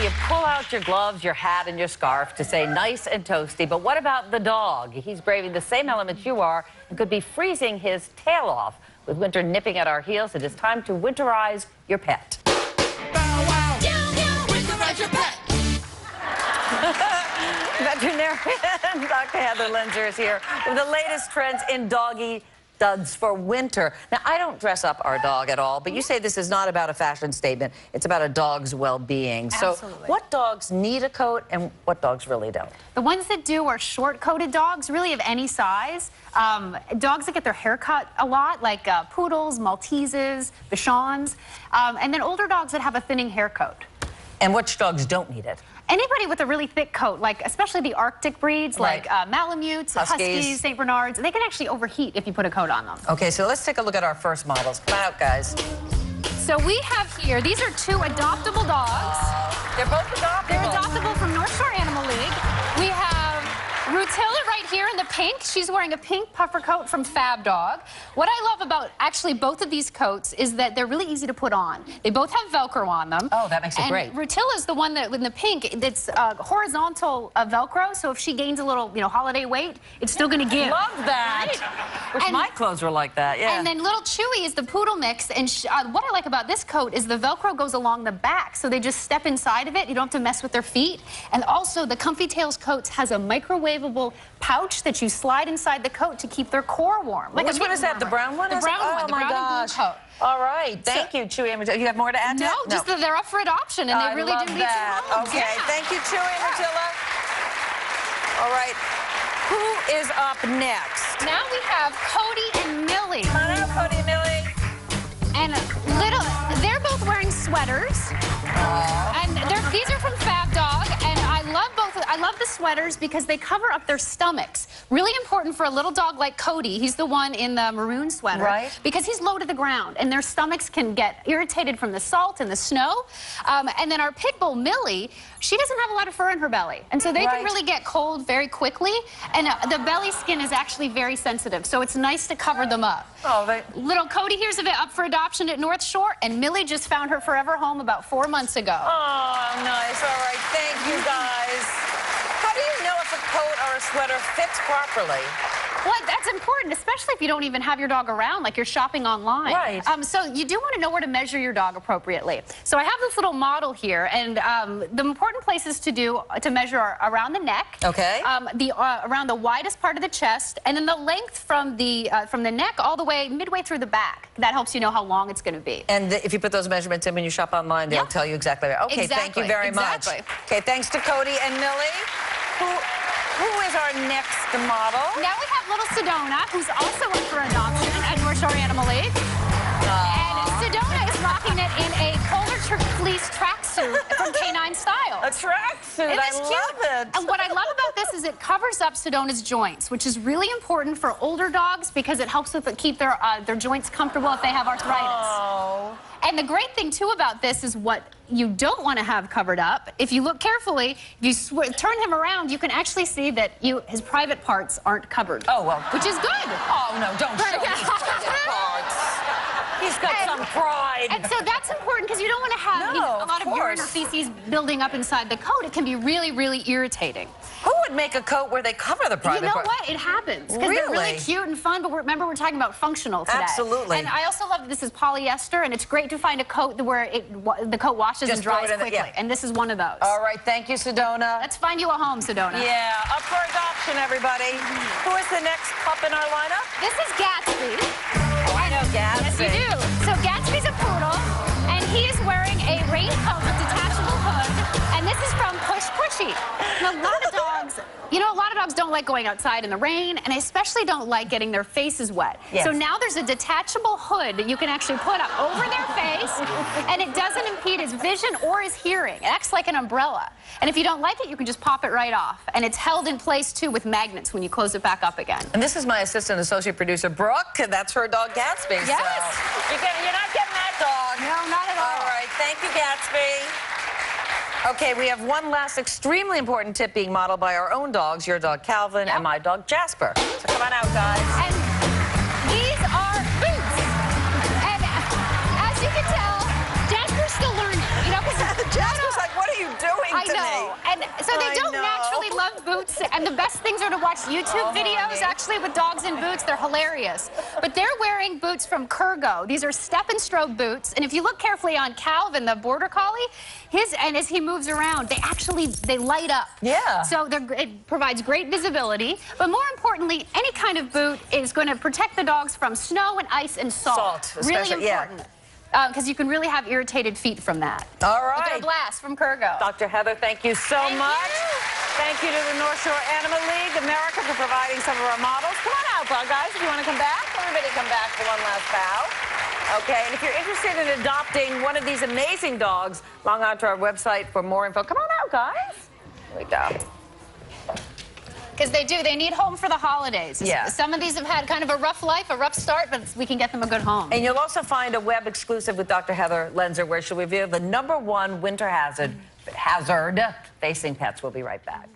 you pull out your gloves, your hat, and your scarf to say nice and toasty. But what about the dog? He's braving the same elements you are and could be freezing his tail off. With winter nipping at our heels, it is time to winterize your pet. Bow wow. Winterize your pet. Veterinarian Dr. Heather Linzer is here with the latest trends in doggy duds for winter. Now, I don't dress up our dog at all, but you say this is not about a fashion statement. It's about a dog's well-being. So what dogs need a coat and what dogs really don't? The ones that do are short-coated dogs, really of any size. Dogs that get their hair cut a lot, like poodles, Malteses, Bichons, and then older dogs that have a thinning hair coat. And which dogs don't need it? Anybody with a really thick coat, like especially the Arctic breeds, like Malamutes, Huskies, St. Bernards, they can actually overheat if you put a coat on them. Okay, so let's take a look at our first models. Come out, guys. So we have here, these are two adoptable dogs. They're both adoptable. They're adoptable from North Shore Animal League. We have Rutilla right here in the pink. She's wearing a pink puffer coat from Fab Dog. What I love about actually both of these coats is that they're really easy to put on. They both have Velcro on them. Oh, that makes it great. Rutilla's the one that, in the pink, that's horizontal Velcro, so if she gains a little, holiday weight, it's still going to give. Love that. Right? Wish my clothes were like that, yeah. And then little Chewy is the poodle mix, and what I like about this coat is the Velcro goes along the back, so they just step inside of it. You don't have to mess with their feet. And also, the Comfy Tails coats has a microwavable pouch that you slide inside the coat to keep their core warm. Like which one is that? The brown one? The brown one. The brown and blue coat. All right. Thank you, Chewy and Rutilla. You have more to add to that? No, just that they're up for adoption, and they really do need some homes. Okay. Yeah. Thank you, Chewy and Rutilla. All right. Who is up next? Now we have Cody and Millie. Come on out, Cody and Millie. And they're both wearing sweaters. And these are from Fab Dog, and I love the sweaters because they cover up their stomachs. Really important for a little dog like Cody. He's the one in the maroon sweater. Right. Because he's low to the ground, and their stomachs can get irritated from the salt and the snow. And then our pit bull, Millie, she doesn't have a lot of fur in her belly, and so they can really get cold very quickly, and the belly skin is actually very sensitive, so it's nice to cover them up. Little Cody here's up for adoption at North Shore, and Millie just found her forever home about 4 months ago. Oh, nice. All right. Thank you, guys. How do you know if a coat or a sweater fits properly? Well, that's important, especially if you don't even have your dog around, like you're shopping online. Right. So you do want to know where to measure your dog appropriately. So I have this little model here, and the important places to measure are around the neck. Okay. Around the widest part of the chest, and then the length from the neck all the way midway through the back. That helps you know how long it's going to be. And if you put those measurements in when you shop online, they'll tell you exactly. Okay. Thank you very much. Okay. Thanks to Cody and Millie. Who is our next model? Now we have little Sedona, who's also up for adoption at North Shore Animal League. And Sedona is rocking it in a polar fleece tracksuit from Canine Style. A tracksuit, I love it. And what I love about this is it covers up Sedona's joints, which is really important for older dogs because it helps with keep their joints comfortable if they have arthritis. Oh. And the great thing, too, about this is what you don't want to have covered up. If you look carefully, if you turn him around, you can actually see that his private parts aren't covered. Oh, well. Which is good. Oh, no, don't show his private parts. He's got some pride. And so that's important because you don't want to have a lot of urine or feces building up inside the coat. It can be really, really irritating. Who would make a coat where they cover the private part? You know what? It happens. Because they're really cute and fun, but remember we're talking about functional today. Absolutely. And I also love that this is polyester, and it's great to find a coat where the coat washes and dries quickly. And this is one of those. All right. Thank you, Sedona. Let's find you a home, Sedona. Yeah. Up for adoption, everybody. Who is the next pup in our lineup? This is Gatsby. Oh, I know Gatsby. Yes, you do. So Gatsby's a poodle, and he is wearing a raincoat with detachable hood, and this is from Push Pushi. Now, a lot of dogs don't like going outside in the rain, and especially don't like getting their faces wet. Yes. So now there's a detachable hood that you can actually put up over their face, and it doesn't impede his vision or his hearing. It acts like an umbrella. And if you don't like it, you can just pop it right off. And it's held in place, too, with magnets when you close it back up again. And this is my assistant associate producer, Brooke. That's her dog, Gatsby. Yes. So you're not getting that dog. No, not at all. All right. Thank you, Gatsby. Okay, we have one last extremely important tip being modeled by our own dogs, your dog Calvin and my dog Jasper. So come on out, guys. And these are boots. And as you can tell, Jasper's still learning. Jasper's like, what are you doing? And so they don't naturally love boots, and the best things are to watch YouTube videos, actually, with dogs in boots. They're hilarious. But they're wearing boots from Kurgo. These are step and strobe boots, and if you look carefully on Calvin, the Border Collie, and as he moves around, they light up. Yeah. So it provides great visibility, but more importantly, any kind of boot is going to protect the dogs from snow and ice and salt. Really important. Because you can really have irritated feet from that. All right. But they're a blast from Kurgo. Dr. Heather, thank you so much. Thank you to the North Shore Animal League America for providing some of our models. Come on out, guys, if you want to come back. Everybody come back for one last bow. Okay, and if you're interested in adopting one of these amazing dogs, log on to our website for more info. Come on out, guys. Here we go. Because they need home for the holidays. Yeah. Some of these have had kind of a rough life, a rough start, but we can get them a good home. And you'll also find a web exclusive with Dr. Heather Lenzer where she'll reveal the #1 winter hazard facing pets. We'll be right back.